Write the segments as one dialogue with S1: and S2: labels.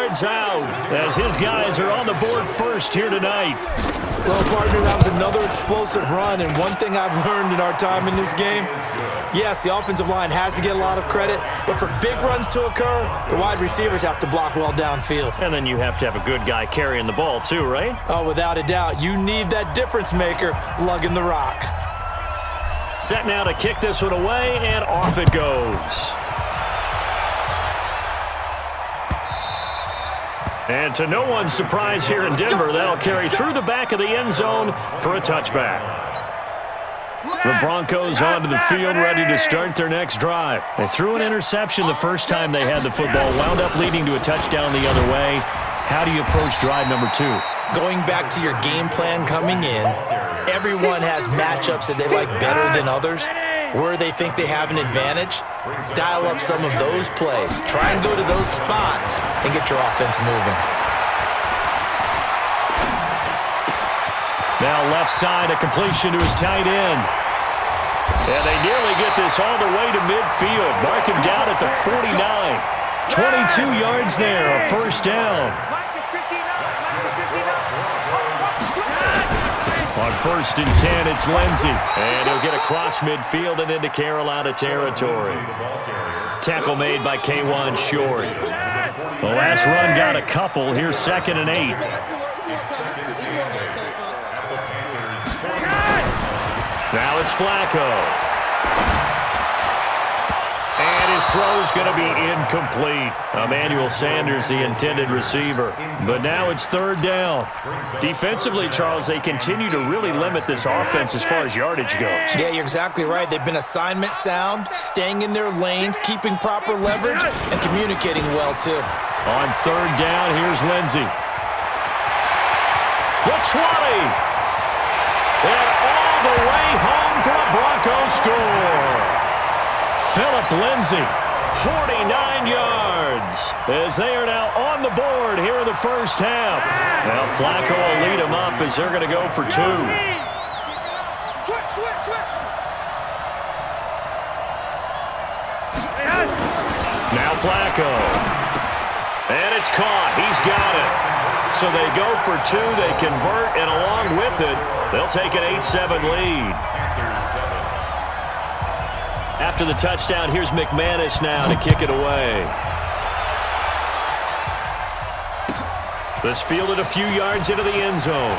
S1: yards out as his guys are on the board first here tonight.
S2: Well, partner, that was another explosive run, and one thing I've learned in our time in this game, yes, the offensive line has to get a lot of credit, but for big runs to occur, the wide receivers have to block well downfield.
S1: And then you have to have a good guy carrying the ball too, right?
S2: Oh, without a doubt. You need that difference maker lugging the rock.
S1: Set now to kick this one away, and off it goes. And to no one's surprise here in Denver, that'll carry through the back of the end zone for a touchback. The Broncos onto the field, ready to start their next drive. They threw an interception the first time they had the football, wound up leading to a touchdown the other way. How do you approach drive number 2?
S2: Going back to your game plan coming in, everyone has matchups that they like better than others, where they think they have an advantage. Dial up some of those plays. Try and go to those spots and get your offense moving.
S1: Now left side, a completion to his tight end. And they nearly get this all the way to midfield. Mark him down at the 49. 22 yards there, a first down. On 1st and 10, it's Lindsey. And he'll get across midfield and into Carolina territory. Tackle made by K'Wan Short. The last run got a couple. Here's 2nd and 8. Now it's Flacco. And his throw's going to be incomplete. Emmanuel Sanders, the intended receiver. But now it's 3rd down. Defensively, Charles, they continue to really limit this offense as far as yardage goes.
S2: Yeah, you're exactly right. They've been assignment sound, staying in their lanes, keeping proper leverage, and communicating well, too.
S1: On 3rd down, here's Lindsey. The 20. And all the way home for a Broncos score. Phillip Lindsey, 49 yards, as they are now on the board here in the first half. Now Flacco will lead them up as they're going to go for 2. Now Flacco. And it's caught. He's got it. So they go for 2. They convert, and along with it, they'll take an 8-7 lead. After the touchdown, here's McManus now to kick it away. This fielded a few yards into the end zone.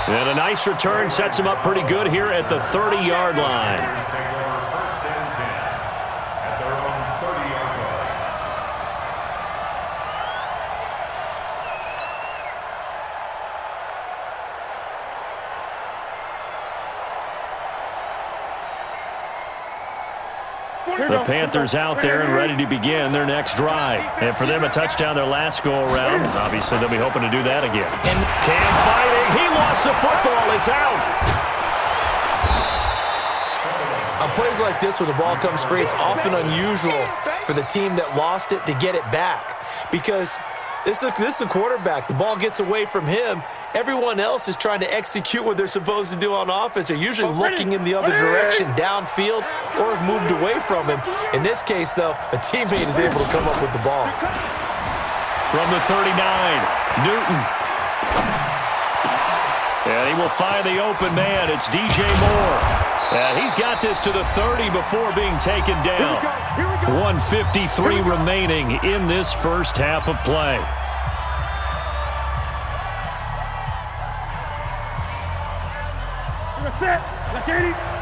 S1: And a nice return sets him up pretty good here at the 30-yard line. The Panthers out there and ready to begin their next drive. And for them, a touchdown their last go-around. Obviously, they'll be hoping to do that again. And Cam fighting. He lost the football. It's out.
S2: On plays like this, when the ball comes free, it's often unusual for the team that lost it to get it back. Because this is the quarterback. The ball gets away from him. Everyone else is trying to execute what they're supposed to do on offense. They're usually looking in the other direction, downfield, or have moved away from him. In this case, though, a teammate is able to come up with the ball.
S1: From the 39, Newton. And he will find the open man. It's DJ Moore. And he's got this to the 30 before being taken down. 1:53 remaining in this first half of play.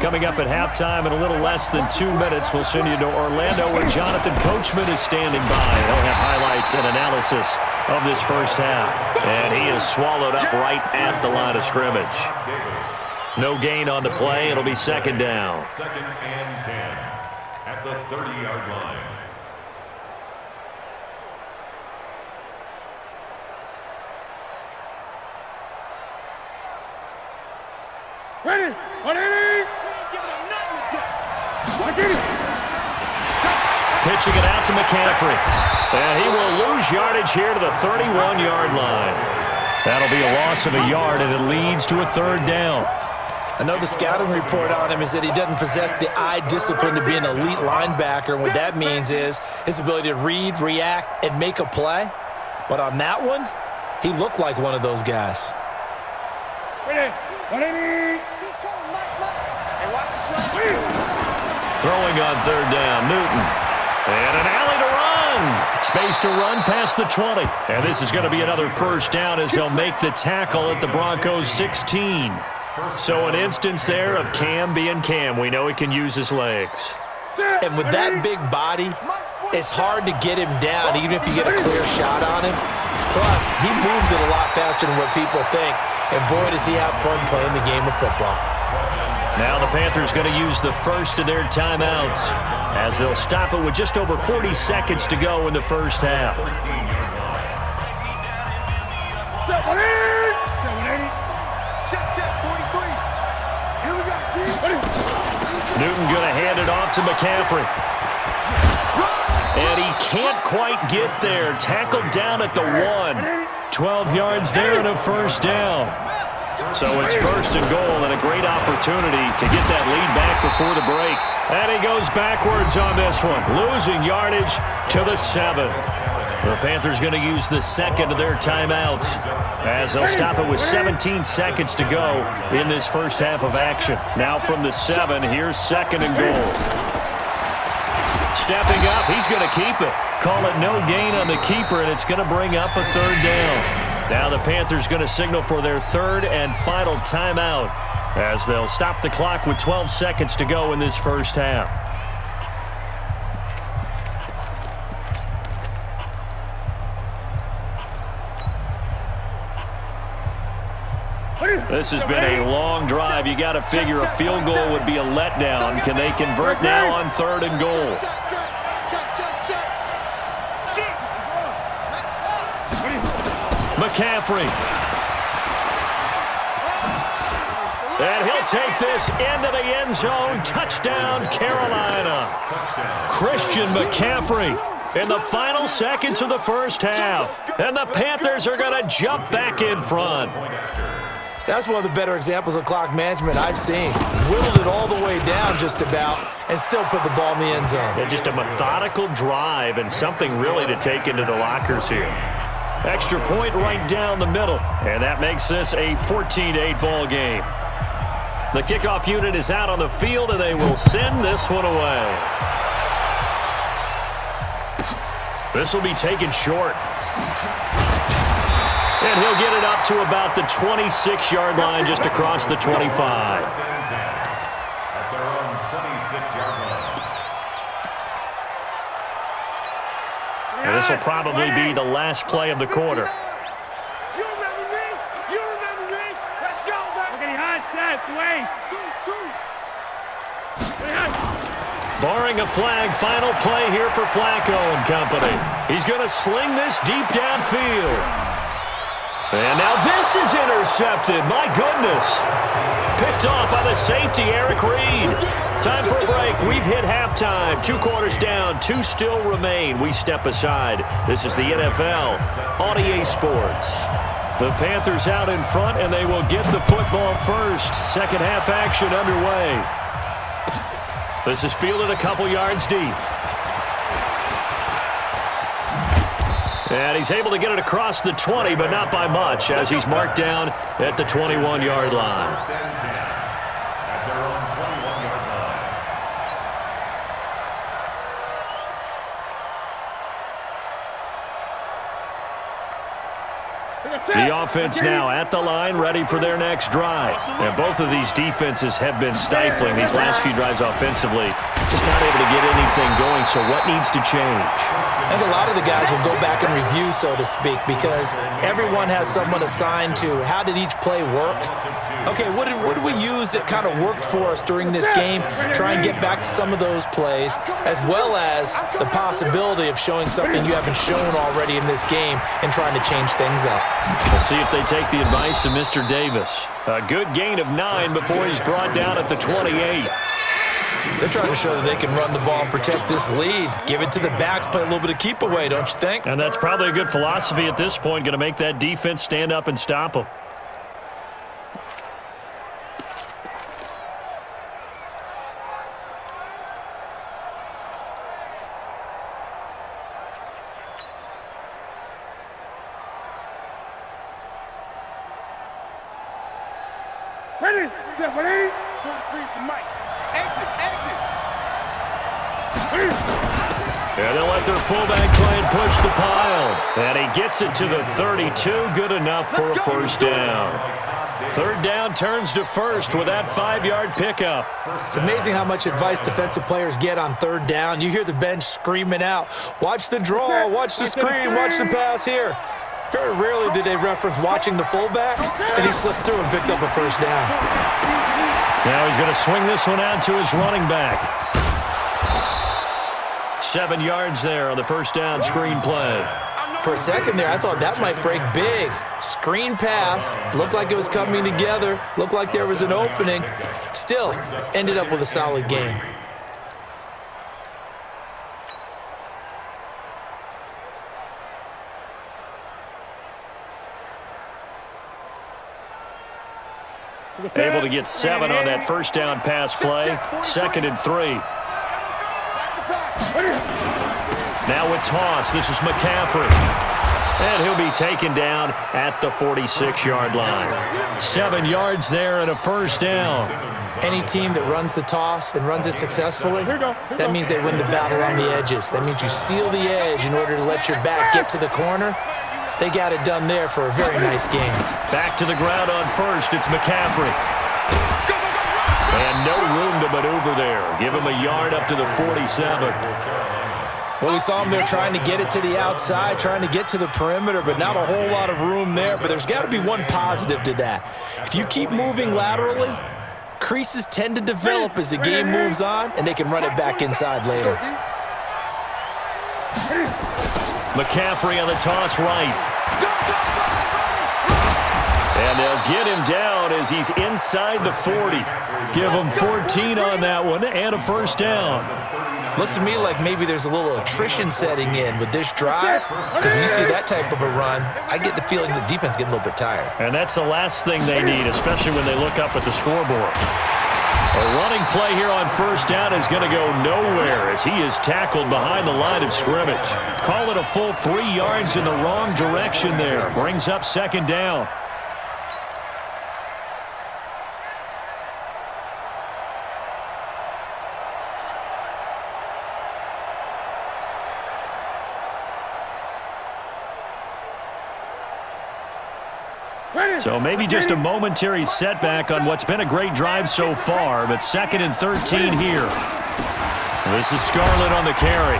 S1: Coming up at halftime in a little less than 2 minutes, we'll send you to Orlando where Jonathan Coachman is standing by. He'll have highlights and analysis of this first half. And he is swallowed up right at the line of scrimmage. No gain on the play. It'll be 2nd down.
S3: 2nd and 10 at the 30-yard line.
S4: Ready?
S1: Pitching it out to McCaffrey. And he will lose yardage here to the 31-yard line. That'll be a loss of a yard, and it leads to a 3rd down.
S2: I know the scouting report on him is that he doesn't possess the eye discipline to be an elite linebacker, and what that means is his ability to read, react, and make a play. But on that one, he looked like one of those guys.
S1: Throwing on third down, Newton. And an alley to run. Space to run past the 20. And this is going to be another first down as they'll make the tackle at the Broncos' 16. So an instance there of Cam being Cam. We know he can use his legs.
S2: And with that big body, it's hard to get him down even if you get a clear shot on him. Plus, he moves it a lot faster than what people think. And boy, does he have fun playing the game of football.
S1: Now the Panthers going to use the first of their timeouts as they'll stop it with just over 40 seconds to go in the first half. Newton going to hand it off to McCaffrey. And he can't quite get there. Tackled down at the 1. 12 yards there and a first down. So it's first and goal and a great opportunity to get that lead back before the break. And he goes backwards on this one, losing yardage to the 7. The Panthers going to use the second of their timeouts as they'll stop it with 17 seconds to go in this first half of action. Now from the 7, here's second and goal. Stepping up, he's going to keep it. Call it no gain on the keeper, and it's going to bring up a third down. Now the Panthers going to signal for their third and final timeout as they'll stop the clock with 12 seconds to go in this first half. This has been a long drive. You got to figure a field goal would be a letdown. Can they convert now on third and goal? McCaffrey. And he'll take this into the end zone. Touchdown, Carolina. Christian McCaffrey in the final seconds of the first half. And the Panthers are going to jump back in front.
S2: That's one of the better examples of clock management I've seen. Whittled it all the way down just about and still put the ball in the end zone.
S1: Yeah, just a methodical drive and something really to take into the lockers here. Extra point right down the middle, and that makes this a 14-8 ball game. The kickoff unit is out on the field, and they will send this one away. This will be taken short. And he'll get it up to about the 26-yard line, just across the 25.
S3: At their own 26-yard line.
S1: And this will probably be the last play of the quarter.
S4: You remember me? You remember me? Let's go, man. Okay, hot, set, wait.
S1: Barring a flag, final play here for Flacco and company. He's going to sling this deep downfield. And now this is intercepted. My goodness. Picked off by the safety, Eric Reed. Time for a break. We've hit halftime. 2 quarters down. 2 still remain. We step aside. This is the NFL on EA Sports. The Panthers out in front, and they will get the football first. Second half action underway. This is fielded a couple yards deep. And he's able to get it across the 20, but not by much, as he's marked down at the 21-yard line.
S3: At their own 21-yard line.
S1: The offense now at the line, ready for their next drive. And both of these defenses have been stifling these last few drives offensively. Just not able to get anything going, so what needs to change?
S2: I think a lot of the guys will go back and review, so to speak, because everyone has someone assigned to how did each play work. Okay, what did we use that kind of worked for us during this game? Try and get back to some of those plays, as well as the possibility of showing something you haven't shown already in this game and trying to change things up.
S1: We'll see if they take the advice of Mr. Davis. A good gain of 9 before he's brought down at the 28.
S2: They're trying to show that they can run the ball and protect this lead. Give it to the backs, play a little bit of keep away, don't you think?
S1: And that's probably a good philosophy at this point, going to make that defense stand up and stop them.
S4: Ready? Step 180. 43's the mic. Exit, exit.
S1: And they'll let their fullback try and push the pile. And he gets it to the 32. Good enough for a first down. Third down turns to first with that 5-yard pickup.
S2: It's amazing how much advice defensive players get on third down. You hear the bench screaming out, watch the draw, watch the screen, watch the pass here. Very rarely do they reference watching the fullback, and he slipped through and picked up a first down.
S1: Now he's going to swing this one out to his running back. 7 yards there on the first down screen play.
S2: For a second there, I thought that might break big. Screen pass, looked like it was coming together, looked like there was an opening. Still, ended up with a solid game.
S1: Able to get 7 on that first down pass play. 2nd and 3. Now with toss, this is McCaffrey. And he'll be taken down at the 46-yard line. 7 yards there and a first down.
S2: Any team that runs the toss and runs it successfully, that means they win the battle on the edges. That means you seal the edge in order to let your back get to the corner. They got it done there for a very nice game.
S1: Back to the ground on first. It's McCaffrey. And no room to maneuver there. Give him a yard up to the 47.
S2: Well, we saw him there trying to get it to the outside, trying to get to the perimeter, but not a whole lot of room there. But there's got to be one positive to that. If you keep moving laterally, creases tend to develop as the game moves on, and they can run it back inside later.
S1: McCaffrey on the toss right. And they'll get him down as he's inside the 40. Give him 14 on that one and a first down.
S2: Looks to me like maybe there's a little attrition setting in with this drive, because when you see that type of a run, I get the feeling the defense getting a little bit tired.
S1: And that's the last thing they need, especially when they look up at the scoreboard. A running play here on first down is going to go nowhere as he is tackled behind the line of scrimmage. Call it a full 3 yards in the wrong direction there. Brings up second down. So maybe just a momentary setback on what's been a great drive so far, but 2nd and 13 here. This is Scarlett on the carry.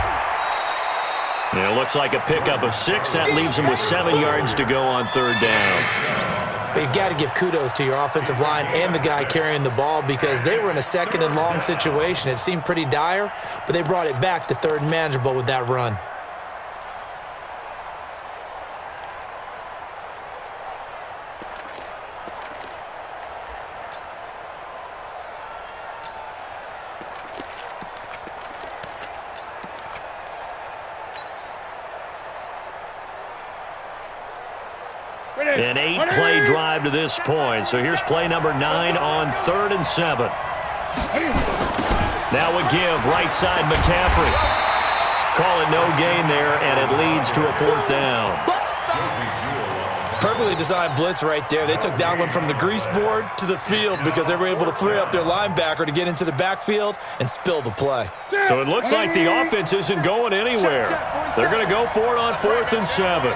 S1: It looks like a pickup of 6. That leaves him with 7 yards to go on third down.
S2: But you've got to give kudos to your offensive line and the guy carrying the ball, because they were in a 2nd and long situation. It seemed pretty dire, but they brought it back to 3rd and manageable with that run.
S1: An 8-play drive to this point. So here's play number 9 on 3rd and 7. Now a give, right side McCaffrey. Call it no gain there, and it leads to a 4th down.
S2: Perfectly designed blitz right there. They took that one from the grease board to the field because they were able to free up their linebacker to get into the backfield and spill the play.
S1: So it looks like the offense isn't going anywhere. They're going to go for it on 4th and 7.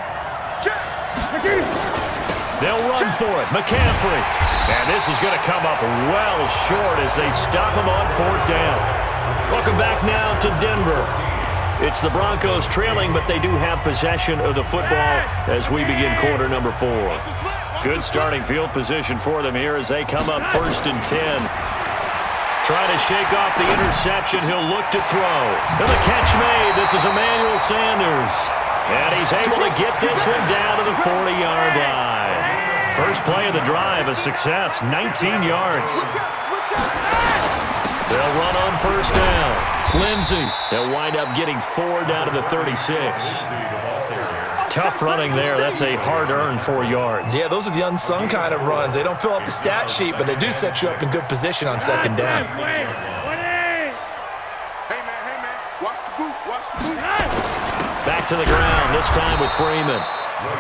S1: They'll run for it. McCaffrey. And this is going to come up well short as they stop him on 4th down. Welcome back now to Denver. It's the Broncos trailing, but they do have possession of the football as we begin quarter number 4. Good starting field position for them here as they come up 1st and 10. Trying to shake off the interception. He'll look to throw. And the catch made. This is Emmanuel Sanders. And he's able to get this one down to the 40-yard line. First play of the drive, a success, 19 yards. They'll run on 1st down. Lindsey, they'll wind up getting 4 down to the 36. Tough running there. That's a hard-earned 4 yards.
S2: Yeah, those are the unsung kind of runs. They don't fill up the stat sheet, but they do set you up in good position on 2nd down.
S4: Hey, man, watch the boot, watch the boot.
S1: Back to the ground, this time with Freeman.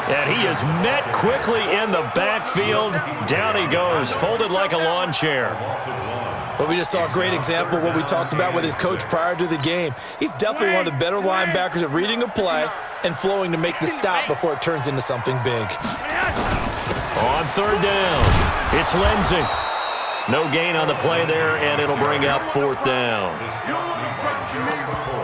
S1: And he is met quickly in the backfield. Down he goes, folded like a lawn chair.
S2: Well, we just saw a great example of what we talked about with his coach prior to the game. He's definitely one of the better linebackers at reading a play and flowing to make the stop before it turns into something big.
S1: On third down, it's Lindsey. No gain on the play there, and it'll bring up fourth down.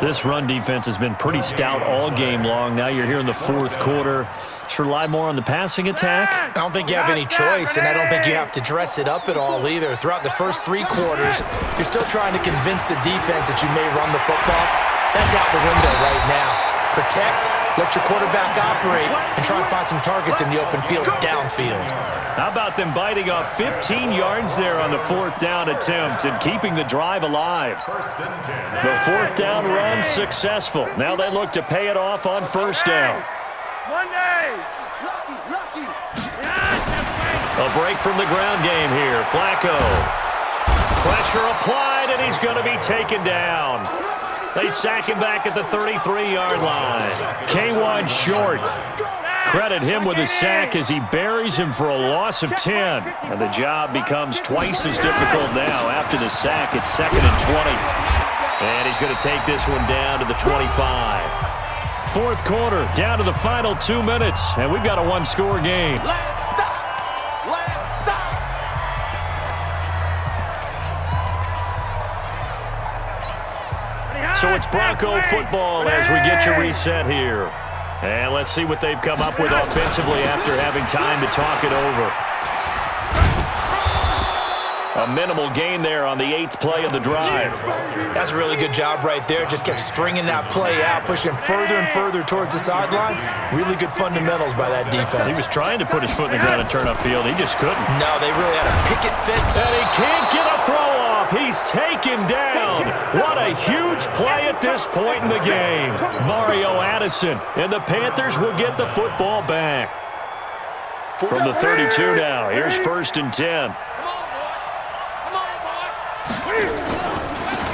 S1: This run defense has been pretty stout all game long. Now you're here in the fourth quarter. Should rely more on the passing attack?
S2: I don't think you have any choice, and I don't think you have to dress it up at all either. Throughout the first three quarters, you're still trying to convince the defense that you may run the football. That's out the window right now. Protect, let your quarterback operate, and try and find some targets in the open field downfield.
S1: How about them biting off 15 yards there on the fourth down attempt and keeping the drive alive? The fourth down run successful. Now they look to pay it off on first down. A break from the ground game here. Flacco. Pressure applied, and he's going to be taken down. They sack him back at the 33-yard line. K1 short. Credit him with a sack as he buries him for a loss of 10. And the job becomes twice as difficult now. After the sack, it's 2nd and 20. And he's going to take this one down to the 25. Fourth quarter, down to the final 2 minutes. And we've got a one-score game. So it's Bronco football as we get you reset here. And let's see what they've come up with offensively after having time to talk it over. A minimal gain there on the 8th play of the drive.
S2: That's a really good job right there. Just kept stringing that play out, pushing further and further towards the sideline. Really good fundamentals by that defense.
S1: He was trying to put his foot in the ground and turn upfield. He just couldn't.
S2: No, they really had a picket fit.
S1: And he can't get a throw off. He's taken down. What a huge play at this point in the game. Mario Addison, and the Panthers will get the football back. From the 32 now, here's 1st and 10.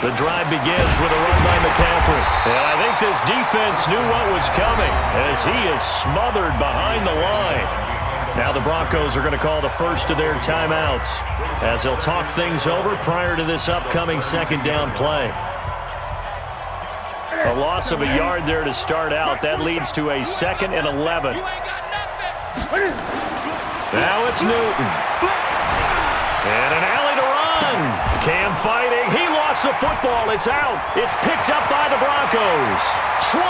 S1: The drive begins with a run by McCaffrey. And I think this defense knew what was coming as he is smothered behind the line. Now the Broncos are going to call the first of their timeouts as they'll talk things over prior to this upcoming second down play. A loss of a yard there to start out. That leads to a 2nd and 11. Now it's Newton. And an alley to run. Cam fighting. He lost the football. It's out. It's picked up by the Broncos. 20.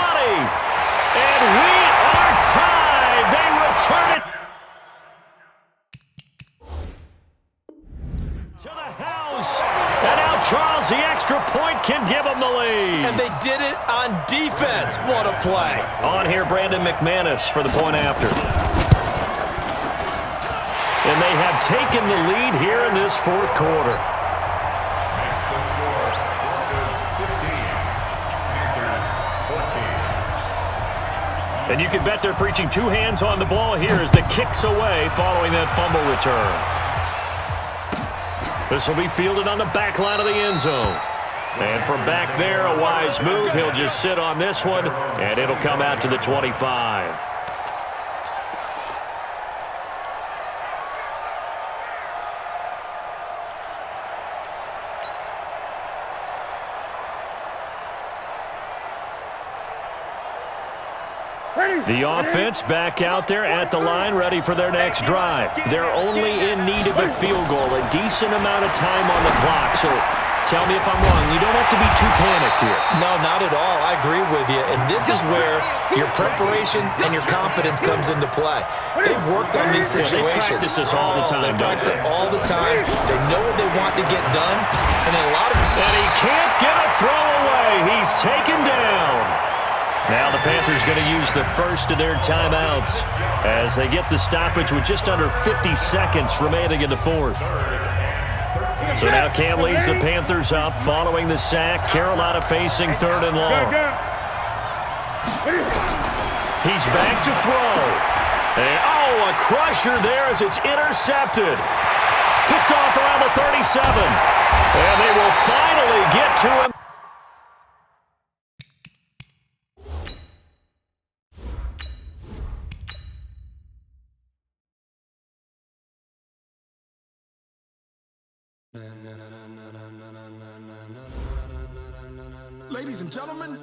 S1: And we are tied. They return it to the house. And now Charles, the extra point, can give them the lead.
S2: And they did it on defense. What a play.
S1: On here, Brandon McManus for the point after. And they have taken the lead here in this fourth quarter. And you can bet they're preaching 2 hands on the ball here as the kick's away following that fumble return. This will be fielded on the back line of the end zone. And from back there, a wise move. He'll just sit on this one, and it'll come out to the 25. The offense back out there at the line, ready for their next drive. They're only in need of a field goal, a decent amount of time on the clock. So tell me if I'm wrong. You don't have to be too panicked here.
S2: No, not at all. I agree with you. And this is where your preparation and your confidence comes into play. They've worked on these situations.
S1: They practice this all the time.
S2: They practice it all the time. They know what they want to get done. And in a lot of...
S1: And he can't get a throw away. He's taken down. Now the Panthers going to use the first of their timeouts as they get the stoppage with just under 50 seconds remaining in the fourth. So now Cam leads the Panthers up following the sack. Carolina facing 3rd and long. He's back to throw. And, a crusher there as it's intercepted. Picked off around the 37. And they will finally get to him.
S5: Ladies and gentlemen,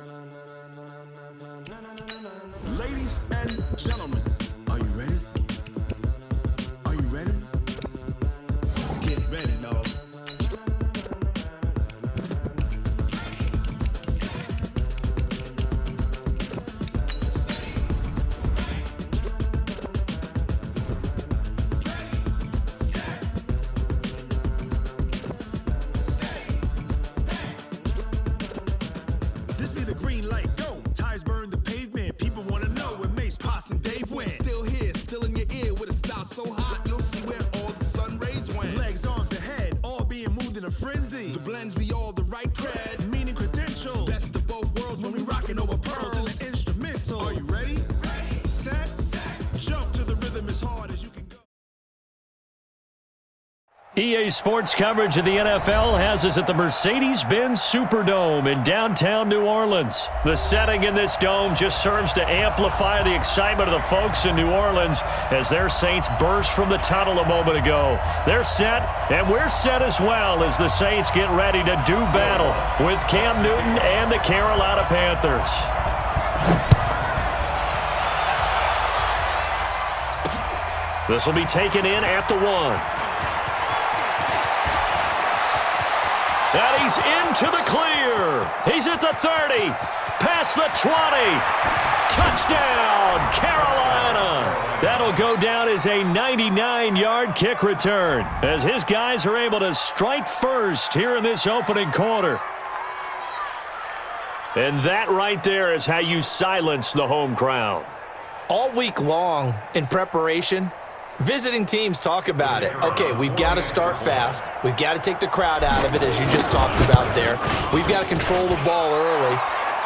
S5: are you ready? Are you ready? Get ready, dog. This be the green light, go. Tires burn the pavement. People want to know where Mace, Poss, and Dave went. Still here, still in your ear with a style so hot, you'll see where all the sun rays went. Legs, arms, the head, all being moved in a frenzy. The blends be all the right cred, meaning credentials. Best of both worlds when we rockin' over pearls in the instrumental. Are you ready? Set, jump to the rhythm as hard as you can go.
S1: EA Sports coverage of the NFL has us at the Mercedes-Benz Superdome in downtown New Orleans. The setting in this dome just serves to amplify the excitement of the folks in New Orleans as their Saints burst from the tunnel a moment ago. They're set, and we're set as well as the Saints get ready to do battle with Cam Newton and the Carolina Panthers. This will be taken in at the 1. And he's into the clear. He's at the 30, past the 20. Touchdown, Carolina. That'll go down as a 99-yard kick return as his guys are able to strike first here in this opening quarter. And that right there is how you silence the home crowd.
S2: All week long in preparation, visiting teams talk about it. Okay, we've got to start fast. We've got to take the crowd out of it, as you just talked about there. We've got to control the ball early.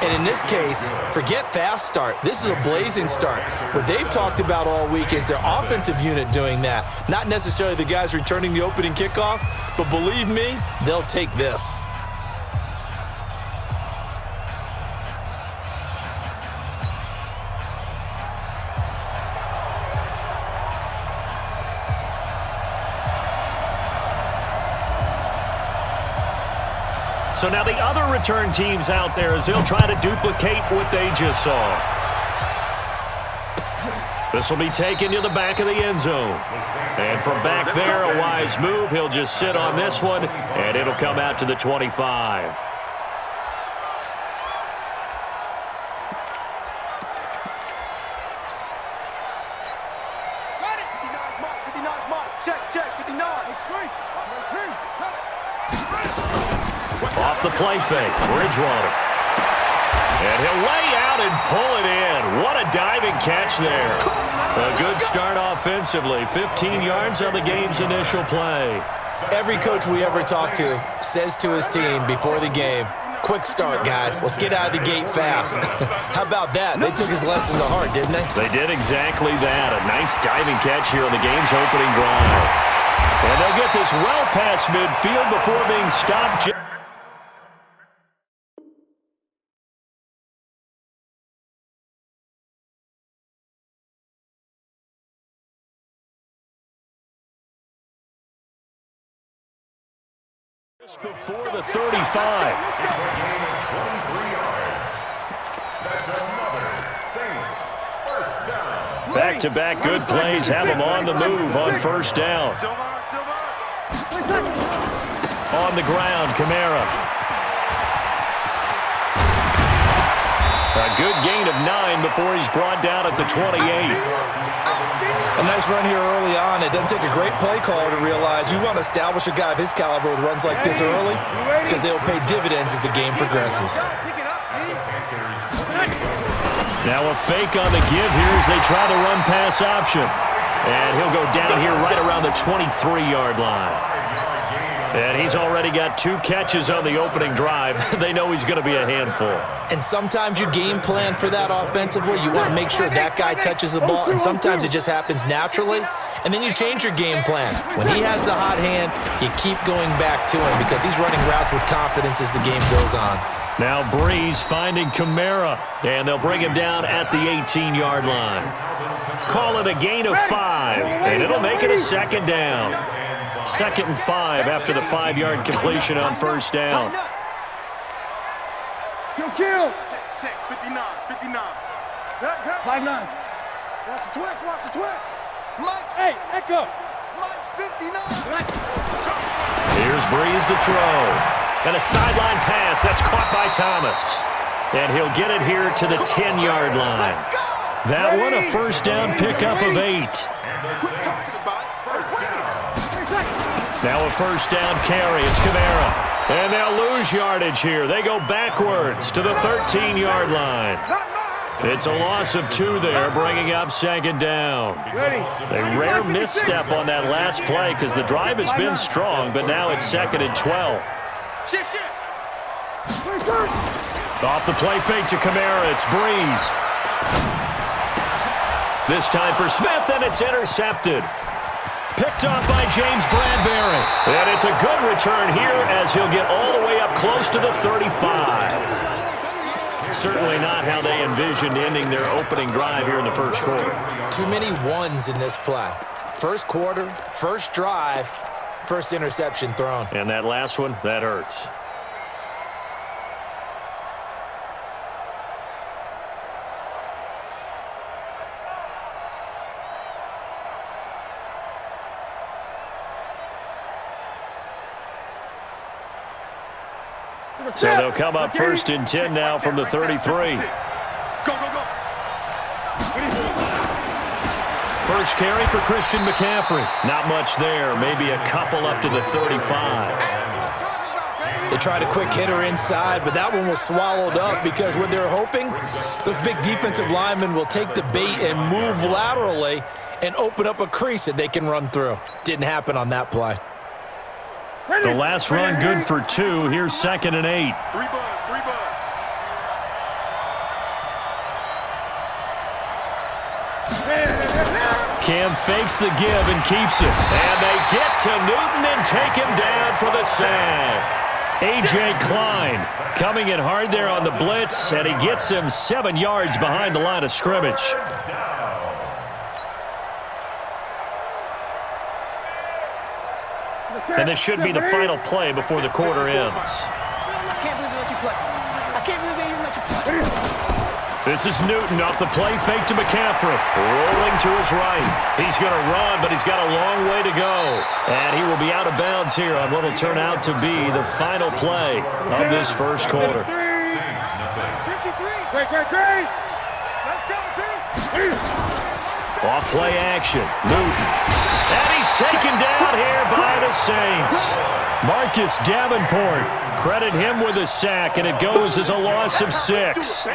S2: And in this case, forget fast start. This is a blazing start. What they've talked about all week is their offensive unit doing that. Not necessarily the guys returning the opening kickoff, but believe me, they'll take this.
S1: So now the other return teams out there as they'll try to duplicate what they just saw. This will be taken to the back of the end zone. And from back there, a wise move. He'll just sit on this one, and it'll come out to the 25. Off the play fake, Bridgewater. And he'll lay out and pull it in. What a diving catch there. A good start offensively. 15 yards on the game's initial play.
S2: Every coach we ever talk to says to his team before the game, quick start, guys. Let's get out of the gate fast. How about that? They took his lesson to heart, didn't they?
S1: They did exactly that. A nice diving catch here on the game's opening drive. And they'll get this well past midfield before being stopped. Just before the 35.
S3: It's a gain of 23 yards. That's another Saints first down.
S1: Back-to-back good plays have them on the move on first down. On the ground, Kamara. A good gain of 9 before he's brought down at the 28.
S2: A nice run here early on. It doesn't take a great play caller to realize you want to establish a guy of his caliber with runs like this early because they'll pay dividends as the game progresses.
S1: Now a fake on the give here as they try the run-pass option. And he'll go down here right around the 23-yard line. And he's already got 2 catches on the opening drive. They know he's going to be a handful.
S2: And sometimes you game plan for that offensively. You want to make sure that guy touches the ball, and sometimes it just happens naturally. And then you change your game plan. When he has the hot hand, you keep going back to him because he's running routes with confidence as the game goes on.
S1: Now Breeze finding Kamara, and they'll bring him down at the 18-yard line. Call it a gain of 5, and it'll make it a second down. 2nd and 5 after the 5-yard completion on first down.
S4: Kill. Check. 59. 5-9. Watch the twist. Mike's. Hey, echo. Mike's 59.
S1: Here's Breeze to throw. And a sideline pass. That's caught by Thomas. And he'll get it here to the 10-yard line. That one a first down pickup of 8.
S4: Quit talking about it. First down.
S1: Now a first down carry. It's Kamara. And they'll lose yardage here. They go backwards to the 13-yard line. It's a loss of 2 there, bringing up second down. A rare misstep on that last play because the drive has been strong, but now it's 2nd and 12. Off the play fake to Kamara, it's Breeze. This time for Smith, and it's intercepted. Picked off by James Bradbury. And it's a good return here as he'll get all the way up close to the 35. Certainly not how they envisioned ending their opening drive here in the first quarter.
S2: Too many ones in this play. First quarter, first drive, first interception thrown.
S1: And that last one, that hurts. So they'll come up 1st and 10 now from the 33.
S4: Go.
S1: First carry for Christian McCaffrey. Not much there. Maybe a couple up to the 35.
S2: They tried a quick hitter inside, but that one was swallowed up because what they're hoping, those big defensive linemen will take the bait and move laterally and open up a crease that they can run through. Didn't happen on that play.
S1: The last run good for 2. Here's 2nd and 8.
S4: 3 bud.
S1: Cam fakes the give and keeps it. And they get to Newton and take him down for the sack. A.J. Klein coming in hard there on the blitz, and he gets him 7 yards behind the line of scrimmage. And this should be the final play before the quarter ends.
S6: I can't believe they let you play. I can't believe they even let you play.
S1: This is Newton off the play fake to McCaffrey. Rolling to his right. He's going to run, but he's got a long way to go. And he will be out of bounds here on what will turn out to be the final play of this first quarter.
S4: 53. Great. Let's go, team.
S1: Off play action. Newton. And he's taken down here by the Saints. Marcus Davenport. Credit him with a sack, and it goes as a loss of 6.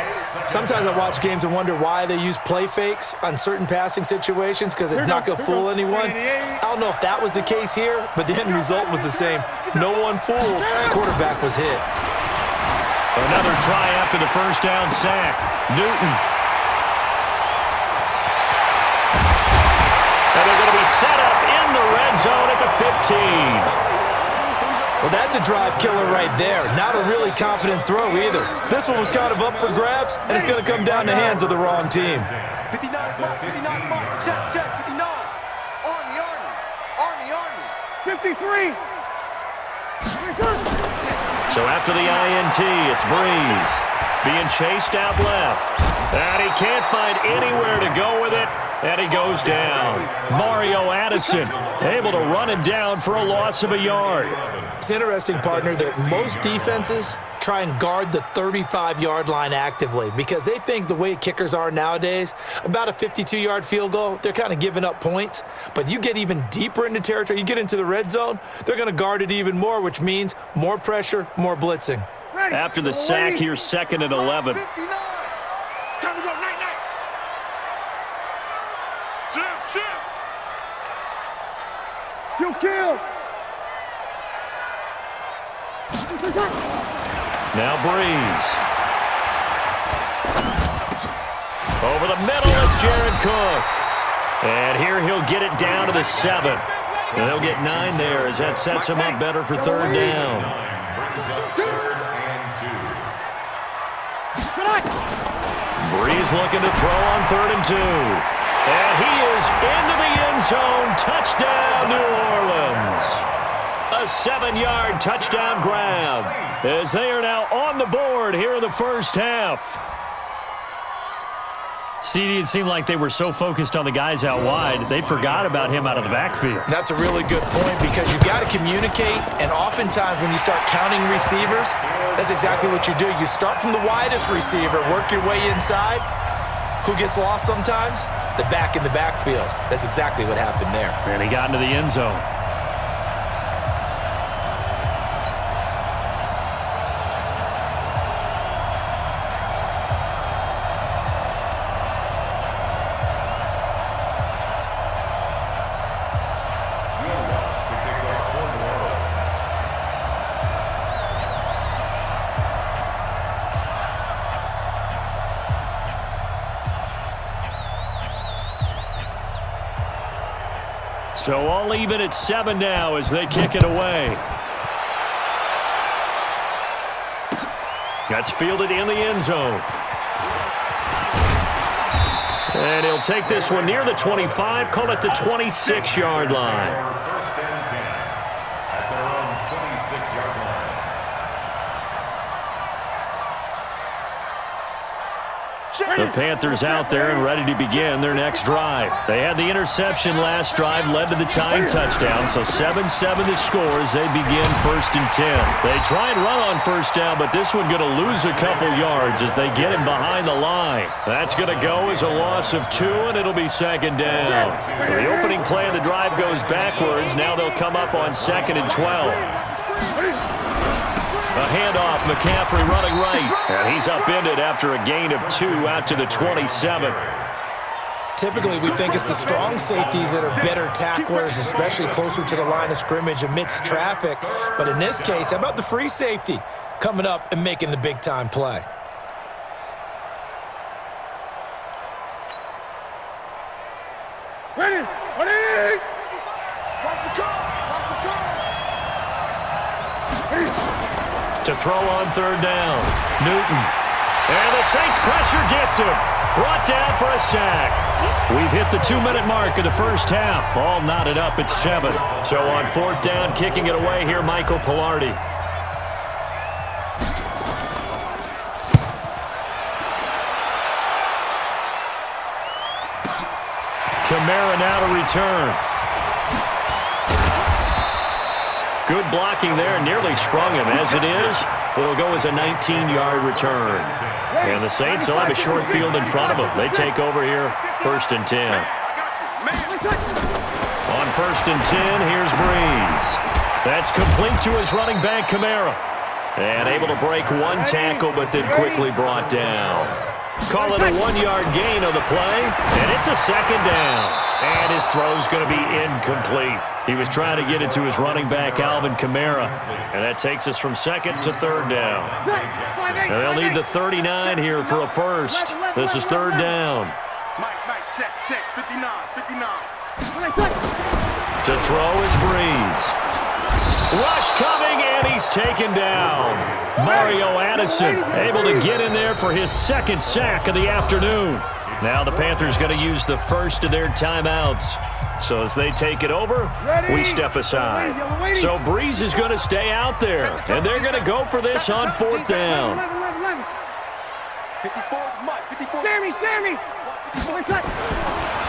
S2: Sometimes I watch games and wonder why they use play fakes on certain passing situations because it's not going to fool anyone. I don't know if that was the case here, but the end result was the same. No one fooled. The quarterback was hit.
S1: Another try after the first down sack. Newton. And they're going to be set up in the red zone at the 15.
S2: Well, that's a drive killer right there. Not a really confident throw either. This one was kind of up for grabs, and it's going to come down the hands of the wrong team.
S4: 59 mark. Check. 59. Army. 53.
S1: So after the INT, it's Breeze. Being chased out left. And he can't find anywhere to go with it. And he goes down. Mario Addison able to run him down for a loss of a yard.
S2: It's interesting, partner, that most defenses try and guard the 35-yard line actively because they think the way kickers are nowadays, about a 52-yard field goal, they're kind of giving up points. But you get even deeper into territory, you get into the red zone, they're going to guard it even more, which means more pressure, more blitzing.
S1: After the sack, here's 2nd and 11.
S4: 59. Time to go. Night. Shift. Kill.
S1: Now Breeze. Over the middle, it's Jared Cook. And here he'll get it down to the 7. And they'll get 9 there as that sets him up better for 3rd down. Breeze looking to throw on 3rd and 2. And he is into the end zone. Touchdown, New Orleans. A 7-yard touchdown grab as they are now on the board here in the first half. CD, it seemed like they were so focused on the guys out wide, they forgot about him out of the backfield.
S2: That's a really good point because you got to communicate, and oftentimes when you start counting receivers, that's exactly what you do. You start from the widest receiver, work your way inside. Who gets lost sometimes? The back in the backfield. That's exactly what happened there.
S1: And he got into the end zone. So all even at 7 now as they kick it away. That's fielded in the end zone. And he'll take this one near the 25, call it the 26-yard line.
S3: First and 10 at their own 26-yard line.
S1: The Panthers out there and ready to begin their next drive. They had the interception last drive, led to the tying touchdown, so 7-7 the score as they begin first and 10. They try and run on first down, but this one going to lose a couple yards as they get him behind the line. That's going to go as a loss of 2, and it'll be second down. So the opening play of the drive goes backwards. Now they'll come up on second and 12. A handoff, McCaffrey running right, and he's upended after a gain of 2 out to the 27.
S2: Typically, we think it's the strong safeties that are better tacklers, especially closer to the line of scrimmage amidst traffic. But in this case, how about the free safety coming up and making the big-time play?
S4: Ready! Ready! Watch the call! Watch the call!
S1: To throw on third down, Newton. And the Saints pressure gets him. Brought down for a sack. We've hit the 2-minute mark of the first half. All knotted up at 7. So on fourth down, kicking it away here, Michael Pilardi. Kamara now to return. Good blocking there, nearly sprung him. As it is, it'll go as a 19-yard return. And the Saints will have a short field in front of them. They take over here, first and 10. On first and 10, here's Breeze. That's complete to his running back, Kamara. And able to break one tackle, but then quickly brought down. Call it a 1-yard gain on the play, and it's a second down. And his throw's going to be incomplete. He was trying to get it to his running back, Alvin Kamara. And that takes us from second to third down. And they'll need the 39 here for a first. This is third down.
S4: Mike, check, 59.
S1: To throw is Breeze. Rush coming, and he's taken down. Mario Addison able to get in there for his second sack of the afternoon. Now the Panthers going to use the first of their timeouts. So as they take it over, we step aside. So Breeze is going to stay out there, and they're going to go for this on fourth down.
S4: 54, Mike, 54. Sammy!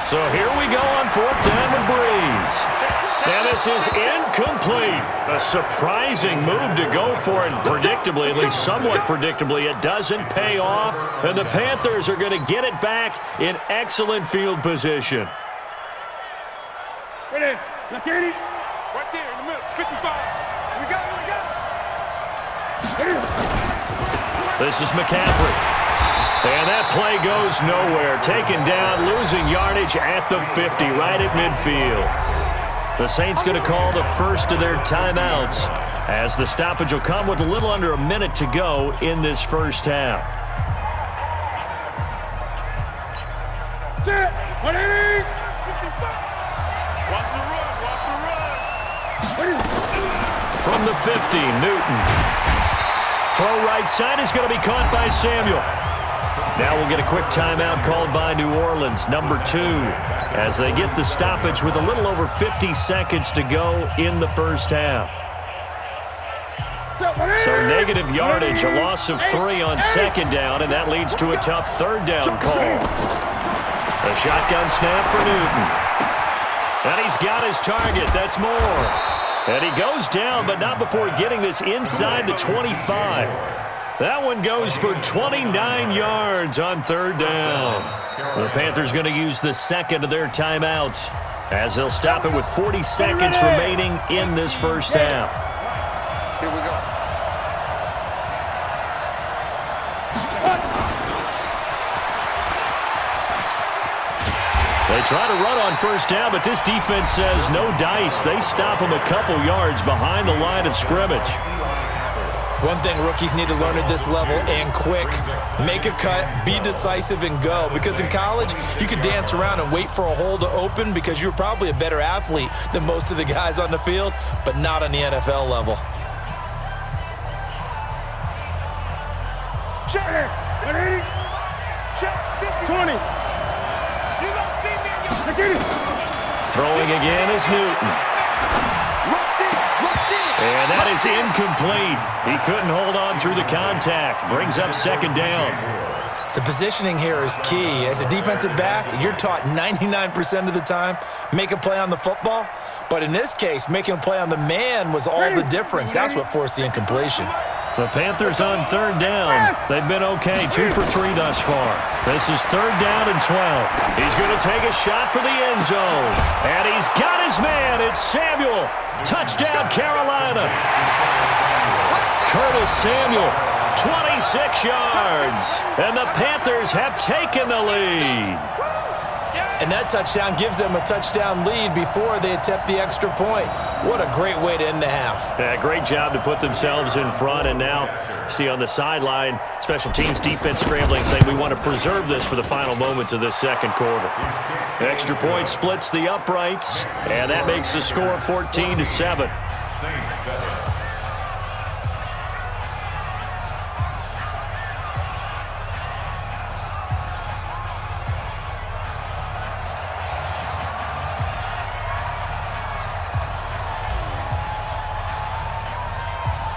S1: So here we go on fourth down with Breeze. And this is incomplete. A surprising move to go for it predictably, at least somewhat predictably. It doesn't pay off, and the Panthers are going to get it back in excellent field position.
S4: Ready? Look at it. Right there in the middle. 55. We got it.
S1: This is McCaffrey. And that play goes nowhere. Taken down, losing yardage at the 50, right at midfield. The Saints going to call the first of their timeouts as the stoppage will come with a little under a minute to go in this first half.
S4: Set. Ready? Watch the run.
S1: From the 50, Newton. Throw right side is going to be caught by Samuel. Now we'll get a quick timeout called by New Orleans, number 2, as they get the stoppage with a little over 50 seconds to go in the first half. So negative yardage, a loss of 3 on second down, and that leads to a tough third down call. A shotgun snap for Newton. And he's got his target. That's Moore. And he goes down, but not before getting this inside the 25. That one goes for 29 yards on third down. The Panthers going to use the second of their timeouts, as they'll stop it with 40 seconds remaining in this first half.
S6: Here we go.
S1: They try to run on first down, but this defense says no dice. They stop them a couple yards behind the line of scrimmage.
S2: One thing rookies need to learn at this level, and quick, make a cut, be decisive, and go. Because in college, you could dance around and wait for a hole to open because you're probably a better athlete than most of the guys on the field, but not on the NFL level.
S4: Check it. 20.
S1: Throwing again is Newton. And that is incomplete. He couldn't hold on through the contact. Brings up second down.
S2: The positioning here is key. As a defensive back, you're taught 99% of the time, make a play on the football. But in this case, making a play on the man was all the difference. That's what forced the incompletion.
S1: The Panthers on third down. They've been okay, 2 for 3 thus far. This is third down and 12. He's going to take a shot for the end zone. And he's got his man. It's Samuel. Touchdown, Carolina. Curtis Samuel, 26 yards. And the Panthers have taken the lead.
S2: And that touchdown gives them a touchdown lead before they attempt the extra point. What a great way to end the half.
S1: Yeah, great job to put themselves in front. And now, see on the sideline, special teams defense scrambling, saying we want to preserve this for the final moments of this second quarter. Extra point splits the uprights, and that makes the score 14-7.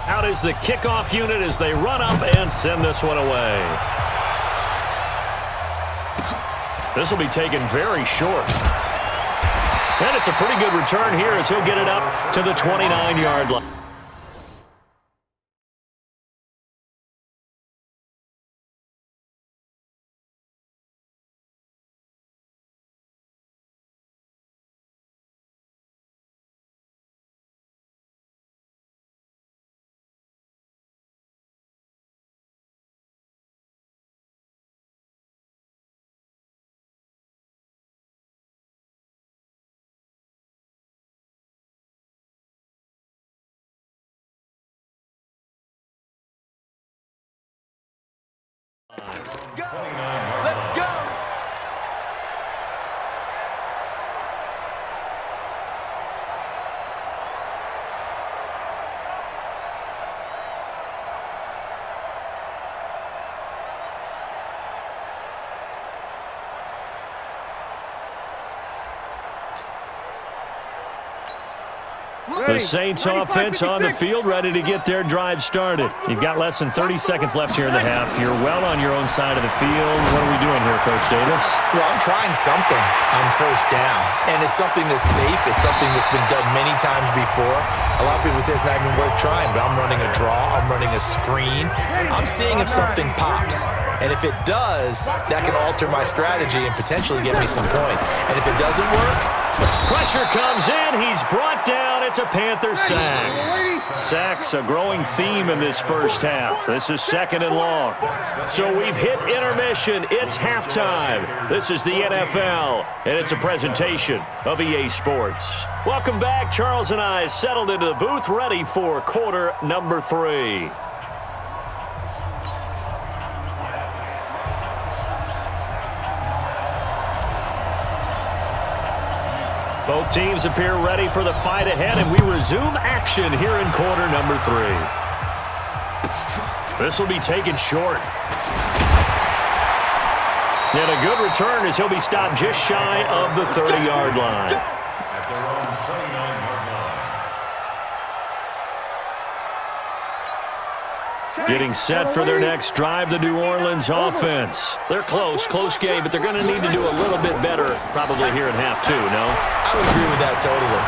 S1: Out is the kickoff unit as they run up and send this one away. This will be taken very short. And it's a pretty good return here as he'll get it up to the 29-yard line.
S6: Let's go.
S1: The Saints offense on the field, ready to get their drive started. You've got less than 30 seconds left here in the half. You're well on your own side of the field. What are we doing here, Coach Davis?
S2: Well, I'm trying something on first down, and it's something that's safe. It's something that's been done many times before. A lot of people say it's not even worth trying, but I'm running a draw. I'm running a screen. I'm seeing if something pops. And if it does, that can alter my strategy and potentially get me some points. And if it doesn't work,
S1: pressure comes in. He's brought down. It's a Panther sack. Sacks a growing theme in this first half. This is second and long. So we've hit intermission. It's halftime. This is the NFL, and it's a presentation of EA Sports. Welcome back. Charles and I settled into the booth, ready for quarter number 3. Both teams appear ready for the fight ahead, and we resume action here in quarter number 3. This will be taken short. And a good return as he'll be stopped just shy of the 30-yard line. Getting set for their next drive, the New Orleans offense. They're close game, but they're going to need to do a little bit better probably here in half two, no?
S2: I would agree with that totally.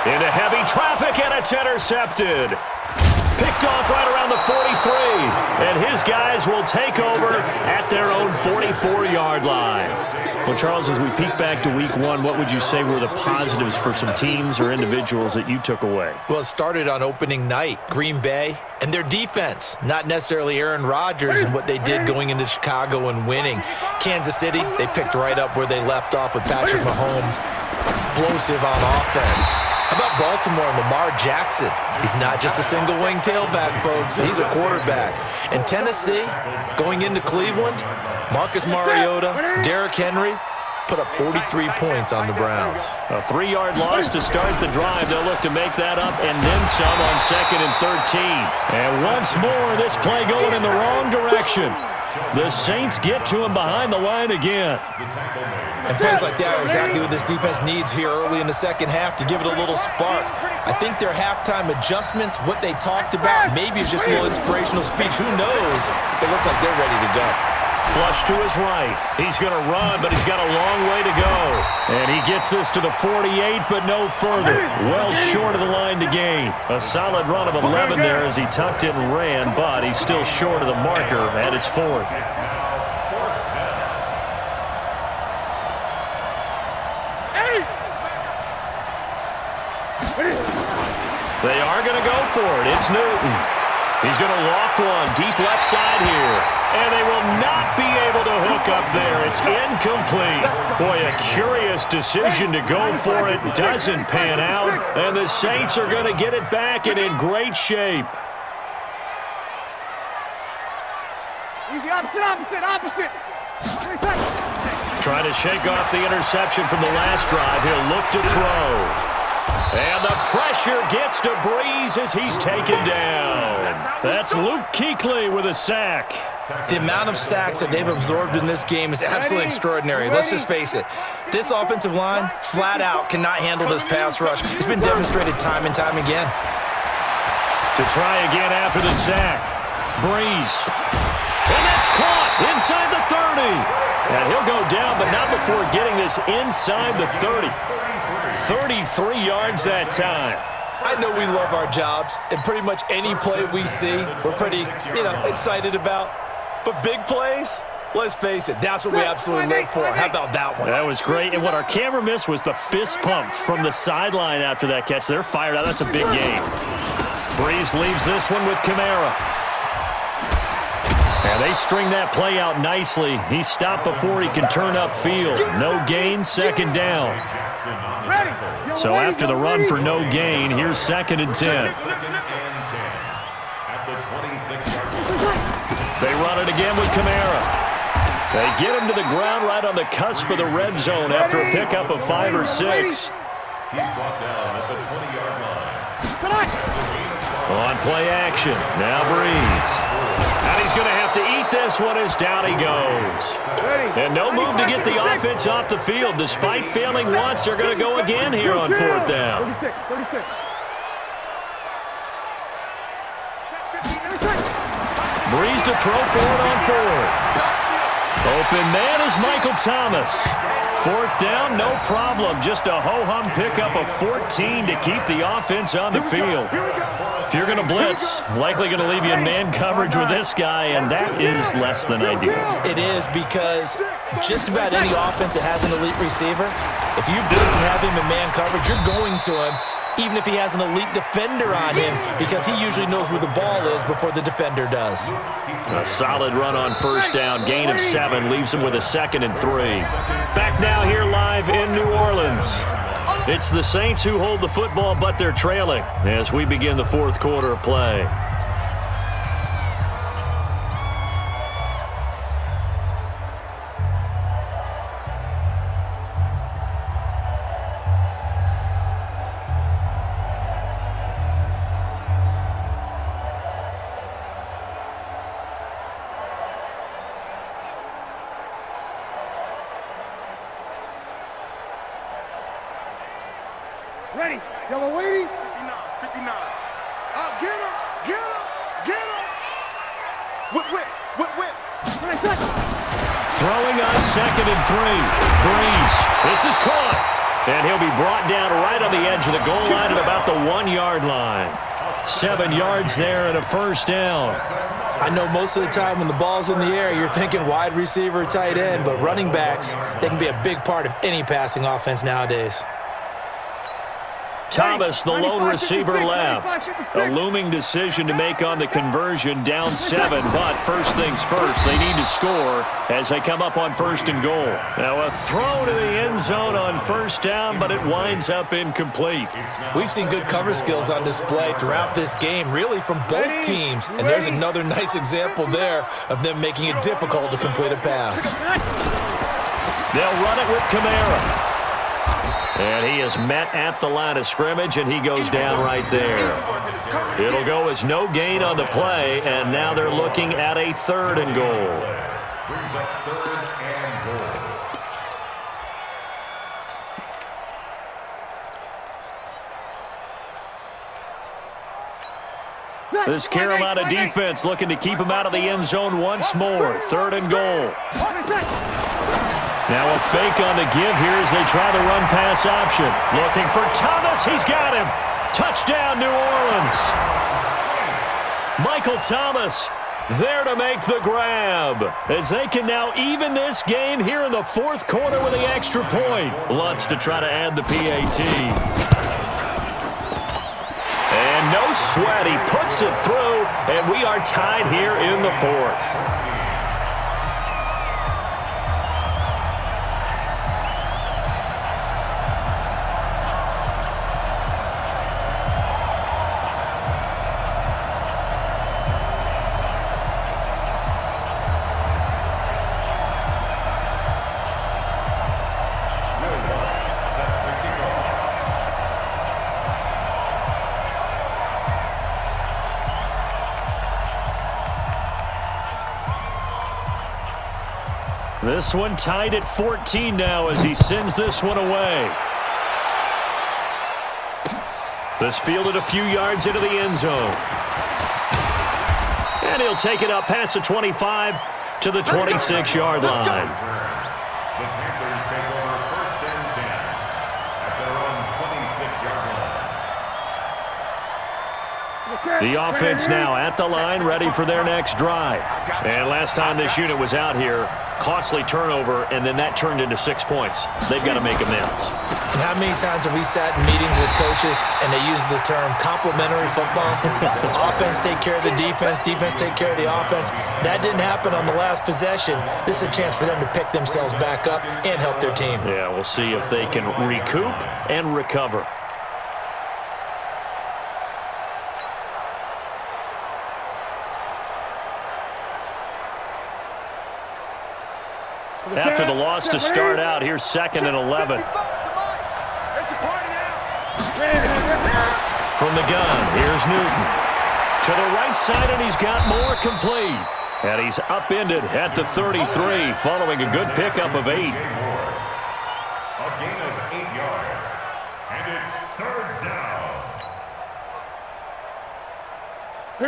S1: Into heavy traffic, and it's intercepted. Picked off right around the 43, and his guys will take over at their own 44-yard line. Well, Charles, as we peek back to week one, what would you say were the positives for some teams or individuals that you took away?
S2: Well, it started on opening night. Green Bay and their defense, not necessarily Aaron Rodgers and what they did going into Chicago and winning. Kansas City, they picked right up where they left off with Patrick Mahomes. Explosive on offense. How about Baltimore and Lamar Jackson? He's not just a single-wing tailback, folks. He's a quarterback. And Tennessee, going into Cleveland, Marcus Mariota, Derrick Henry, put up 43 points on the Browns.
S1: A 3-yard loss to start the drive. They'll look to make that up and then some on 2nd and 13. And once more, this play going in the wrong direction. The Saints get to him behind the line again.
S2: And plays like that are exactly what this defense needs here early in the second half to give it a little spark. I think their halftime adjustments, what they talked about, maybe it's just a little inspirational speech. Who knows? It looks like they're ready to go.
S1: Flush to his right. He's going to run, but he's got a long way to go. And he gets this to the 48, but no further. Well short of the line to gain. A solid run of 11 there as he tucked it and ran, but he's still short of the marker, and it's 4th. They are going to go for it. It's Newton. He's going to loft one deep left side here. And they will not be able to hook up there. It's incomplete. Boy, a curious decision to go for it. Doesn't pan out. And the Saints are going to get it back and in great shape.
S4: Easy, opposite.
S1: Trying to shake off the interception from the last drive. He'll look to throw. And the pressure gets to Breeze as he's taken down. That's Luke Kuechly with a sack.
S2: The amount of sacks that they've absorbed in this game is absolutely extraordinary. Let's just face it. This offensive line, flat out, cannot handle this pass rush. It's been demonstrated time and time again.
S1: To try again after the sack. Breeze. And that's caught inside the 30. And he'll go down, but not before getting this inside the 30. 33 yards that time.
S2: I know we love our jobs, and pretty much any play we see, we're pretty, excited about. But big plays, let's face it, that's what we absolutely live for. How about that one?
S1: That was great, and what our camera missed was the fist pump from the sideline after that catch. They're fired out. That's a big game. Breeze leaves this one with Kamara. And they string that play out nicely. He stopped before he can turn upfield. No gain, 2nd down. So after the run for no gain, here's 2nd and 10. They run it again with Kamara. They get him to the ground right on the cusp of the red zone after a pickup of 5 or 6.
S3: He's brought down at the 20-yard line.
S1: On play action, now Breeze. And he's going to have to eat this one as down he goes. And no move to get the offense off the field. Despite failing once, they're going to go again here on 4th down.
S4: 36.
S1: Breeze to throw for it on 4th. Open man is Michael Thomas. 4th down, no problem. Just a ho-hum pickup of 14 to keep the offense on the field. If you're going to blitz, likely going to leave you in man coverage with this guy, and that is less than ideal.
S2: It is, because just about any offense that has an elite receiver, if you blitz and have him in man coverage, you're going to him, even if he has an elite defender on him, because he usually knows where the ball is before the defender does.
S1: A solid run on 1st down, gain of 7, leaves him with a 2nd and 3. Back now here live in New Orleans. It's the Saints who hold the football, but they're trailing as we begin the 4th quarter of play.
S4: Ready. Yellow lady. 59. Get him. Whip, whip, whip, whip.
S1: Throwing on 2nd and 3. Breeze. This is caught. And he'll be brought down right on the edge of the goal line at about the 1-yard line. 7 yards there and a first down.
S2: I know most of the time when the ball's in the air, you're thinking wide receiver, tight end, but running backs, they can be a big part of any passing offense nowadays.
S1: Thomas, the lone receiver, left. A looming decision to make on the conversion, down 7, but first things first, they need to score as they come up on 1st and goal. Now a throw to the end zone on first down, but it winds up incomplete.
S2: We've seen good cover skills on display throughout this game, really from both teams, and there's another nice example there of them making it difficult to complete a pass.
S1: They'll run it with Kamara. And he is met at the line of scrimmage, and he goes down right there. It'll go as no gain on the play, and now they're looking at a 3rd and goal.
S3: Brings up 3rd and goal.
S1: This Carolina defense looking to keep him out of the end zone once more. 3rd and goal. Now a fake on the give here as they try the run-pass option. Looking for Thomas. He's got him. Touchdown, New Orleans. Michael Thomas there to make the grab as they can now even this game here in the 4th quarter with the extra point. Lutz to try to add the PAT. And no sweat. He puts it through, and we are tied here in the 4th. This one tied at 14 now as he sends this one away. This fielded a few yards into the end zone. And he'll take it up past the 25 to the 26-yard line.
S3: The Panthers take over 1st and 10 at their own 26-yard line.
S1: The offense now at the line, ready for their next drive. And last time this unit was out here, costly turnover, and then that turned into 6 points. They've got to make amends.
S2: And how many times have we sat in meetings with coaches and they use the term complementary football? Offense take care of the defense, defense take care of the offense. That didn't happen on the last possession. This is a chance for them to pick themselves back up and help their team.
S1: Yeah, we'll see if they can recoup and recover. After the loss to start out, here's 2nd and 11. From the gun, here's Newton. To the right side, and he's got more complete. And he's upended at the 33, following a good pickup of 8.
S3: A gain of 8 yards. And it's 3rd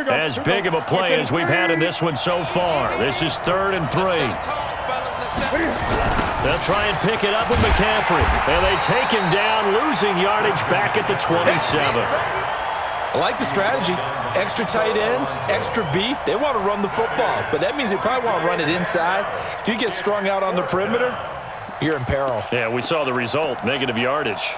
S3: down.
S1: As big of a play as we've had in this one so far. This is 3rd and 3. They'll try and pick it up with McCaffrey. And they take him down, losing yardage back at the 27.
S2: I like the strategy. Extra tight ends, extra beef. They want to run the football, but that means they probably want to run it inside. If you get strung out on the perimeter, you're in peril.
S1: Yeah, we saw the result, negative yardage.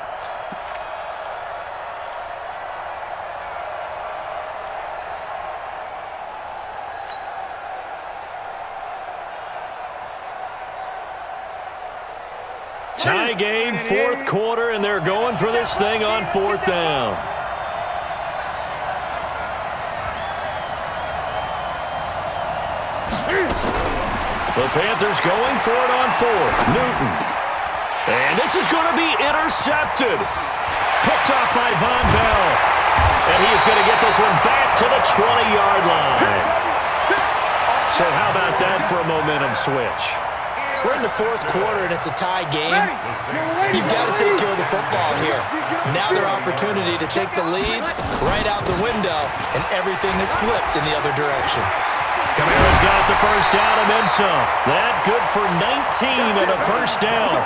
S1: Tie game, 4th quarter, and they're going for this thing on 4th down. The Panthers going for it on 4th. Newton. And this is going to be intercepted. Picked off by Von Bell. And he is going to get this one back to the 20-yard line. So how about that for a momentum switch?
S2: We're in the 4th quarter, and it's a tie game. You've got to take care of the football here. Now their opportunity to take the lead right out the window, and everything is flipped in the other direction.
S1: Kamara's got the first down and then some. That good for 19 and a first down.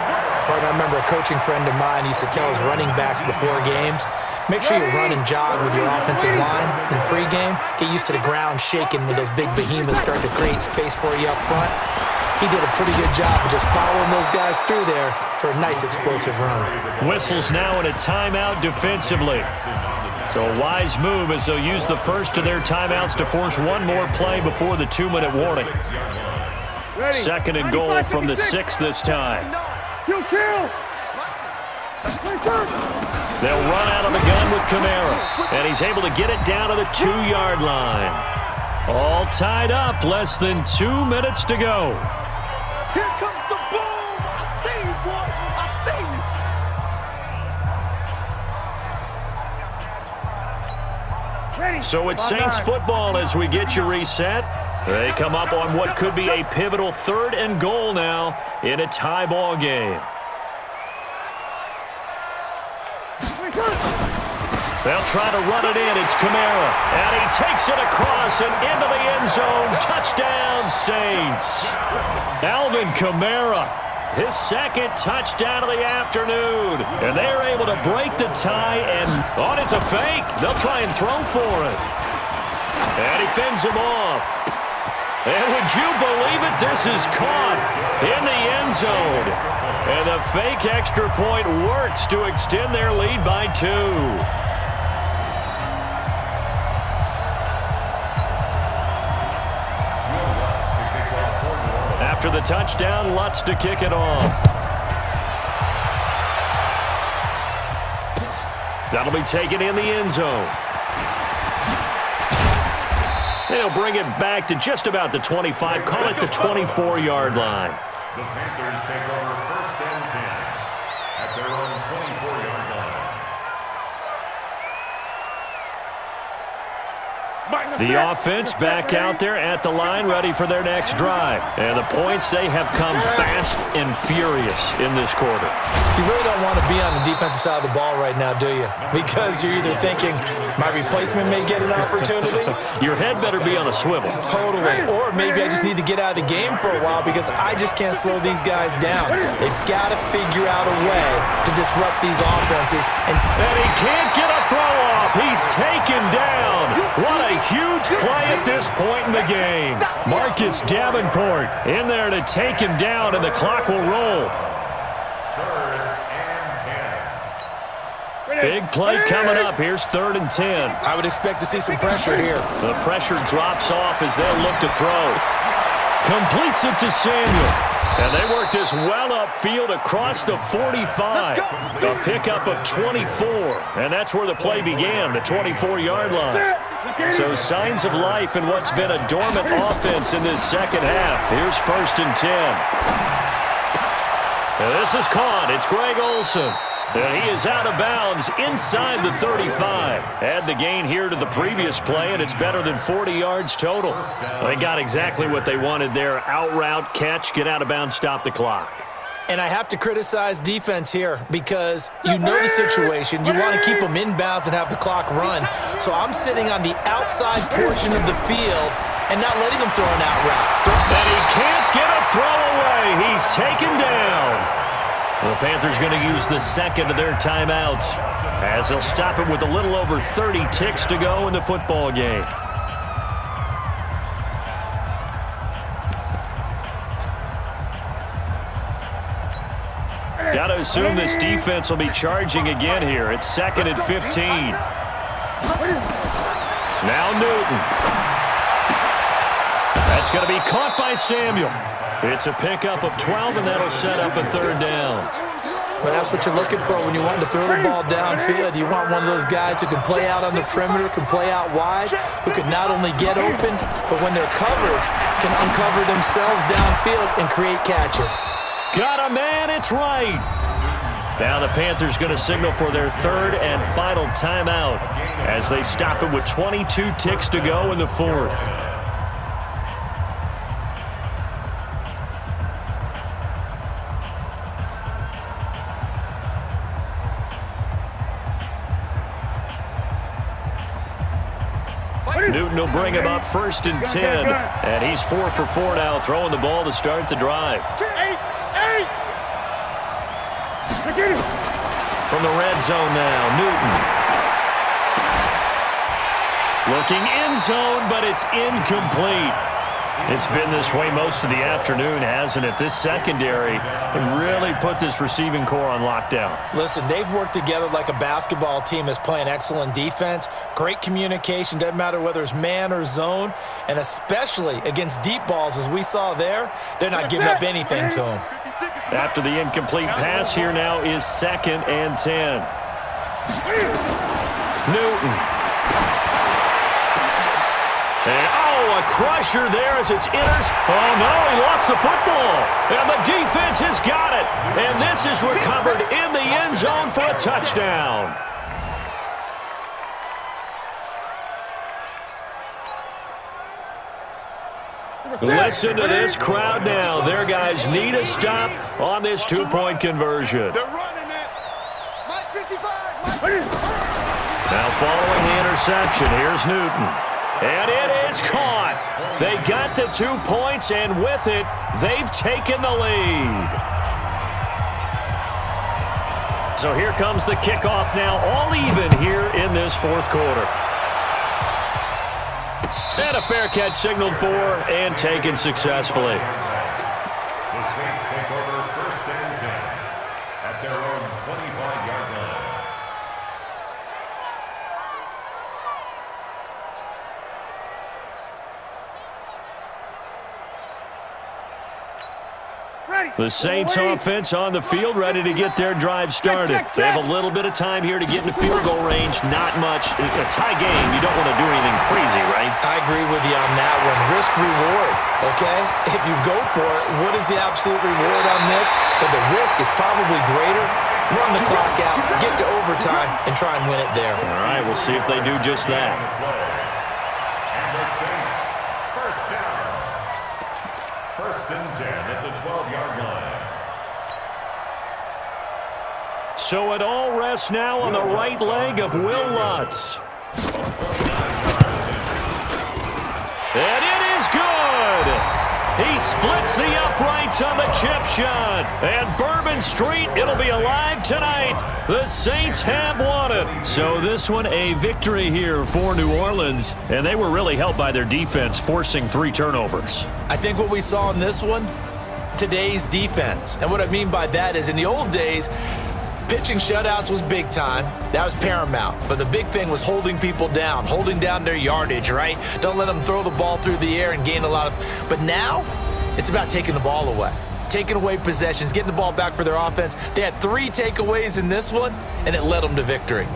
S2: I remember a coaching friend of mine used to tell his running backs before games, make sure you run and jog with your offensive line in pregame. Get used to the ground shaking when those big behemoths start to create space for you up front. He did a pretty good job of just following those guys through there for a nice explosive run.
S1: Whistles now in a timeout defensively. So a wise move as they'll use the first of their timeouts to force one more play before the 2-minute warning. Second and goal from the 6 this time.
S4: Kill.
S1: They'll run out of the gun with Kamara, and he's able to get it down to the 2-yard line. All tied up, less than 2 minutes to go.
S4: Here comes the ball. I see you, boy. I see you.
S1: So it's Saints football as we get you reset. They come up on what could be a pivotal 3rd and goal now in a tie ball game. They'll try to run it in. It's Kamara. And he takes it across and into the end zone. Touchdown, Saints. Alvin Kamara, his 2nd touchdown of the afternoon. And they're able to break the tie. And, it's a fake. They'll try and throw for it. And he fends him off. And would you believe it? This is caught in the end zone. And the fake extra point works to extend their lead by 2. After the touchdown, Lutz to kick it off. That'll be taken in the end zone. They'll bring it back to just about the 25, call it the 24-yard line.
S3: The Panthers take over 1st and 10 at their own 24-yard line.
S1: The offense back out there at the line, ready for their next drive. And the points, they have come fast and furious in this quarter.
S2: You really don't want to be on the defensive side of the ball right now, do you? Because you're either thinking, my replacement may get an opportunity.
S1: Your head better be on a swivel.
S2: Totally. Or maybe I just need to get out of the game for a while because I just can't slow these guys down. They've got to figure out a way to disrupt these offenses.
S1: And he can't get a throw off. He's taken down. What a huge play at this point in the game. Marcus Davenport in there to take him down, and the clock will roll.
S3: 3rd and 10.
S1: Big play coming up. Here's 3rd and 10.
S2: I would expect to see some pressure here.
S1: The pressure drops off as they'll look to throw. Completes it to Samuel. And they work this well upfield across the 45. A pickup of 24. And that's where the play began, the 24-yard line. So signs of life in what's been a dormant offense in this second half. Here's 1st and 10. And this is caught. It's Greg Olsen. And he is out of bounds inside the 35. Add the gain here to the previous play, and it's better than 40 yards total. They got exactly what they wanted there. Out route, catch, get out of bounds, stop the clock.
S2: And I have to criticize defense here because you know the situation. You want to keep them inbounds and have the clock run. So I'm sitting on the outside portion of the field and not letting them throw an out route.
S1: And he can't get a throw away. He's taken down. The Panthers going to use the 2nd of their timeouts as they'll stop it with a little over 30 ticks to go in the football game. Got to assume this defense will be charging again here. It's 2nd and 15. Now Newton. That's going to be caught by Samuel. It's a pickup of 12, and that'll set up a 3rd down.
S2: Well, that's what you're looking for when you want to throw the ball downfield. You want one of those guys who can play out on the perimeter, can play out wide, who can not only get open, but when they're covered, can uncover themselves downfield and create catches.
S1: Got a man, it's right. Now the Panthers going to signal for their 3rd and final timeout as they stop it with 22 ticks to go in the 4th. Newton will bring him up 1st and 10. And he's 4 for 4 now, throwing the ball to start the drive. From the red zone now, Newton. Looking end zone, but it's incomplete. It's been this way most of the afternoon, hasn't it? This secondary really put this receiving core on lockdown.
S2: Listen, they've worked together like a basketball team that's playing excellent defense. Great communication, doesn't matter whether it's man or zone, and especially against deep balls, as we saw there, they're not giving up anything to them.
S1: After the incomplete pass, here now is 2nd and 10. Newton. And, a crusher there as it's Oh, no, he lost the football. And the defense has got it. And this is recovered in the end zone for a touchdown. Listen to this crowd now. Their guys need a stop on this 2-point conversion.
S4: They're running it.
S6: Mike 55.
S1: Now following the interception, here's Newton. And it is caught. They got the 2 points, and with it, they've taken the lead. So here comes the kickoff now, all even here in this 4th quarter. And a fair catch signaled for and taken successfully.
S3: The Saints take over 1st and 10 at their own 25-yard line.
S1: The Saints offense on the field, ready to get their drive started. They have a little bit of time here to get into field goal range. Not much. A tie game, you don't want to do anything crazy, right?
S2: I agree with you on that one. Risk-reward, okay? If you go for it, what is the absolute reward on this? But the risk is probably greater. Run the clock out, get to overtime, and try and win it there.
S1: All right, we'll see if they do just that.
S3: And the Saints, 1st down. 1st and 10 at the 12-yard line.
S1: So it all rests now on the right leg of Will Lutz. And it is good! He splits the uprights on the chip shot. And Bourbon Street, it'll be alive tonight. The Saints have won it. So this one, a victory here for New Orleans. And they were really helped by their defense, forcing 3 turnovers.
S2: I think what we saw in this one, today's defense. And what I mean by that is in the old days, pitching shutouts was big time. That was paramount. But the big thing was holding people down, holding down their yardage, right? Don't let them throw the ball through the air and gain a lot of... But now, it's about taking the ball away. Taking away possessions, getting the ball back for their offense. They had 3 takeaways in this one, and it led them to victory.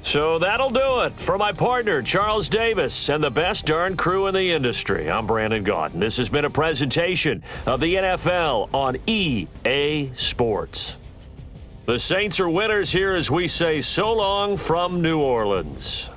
S1: So that'll do it. For my partner, Charles Davis, and the best darn crew in the industry, I'm Brandon Gaudin. This has been a presentation of the NFL on EA Sports. The Saints are winners here as we say so long from New Orleans.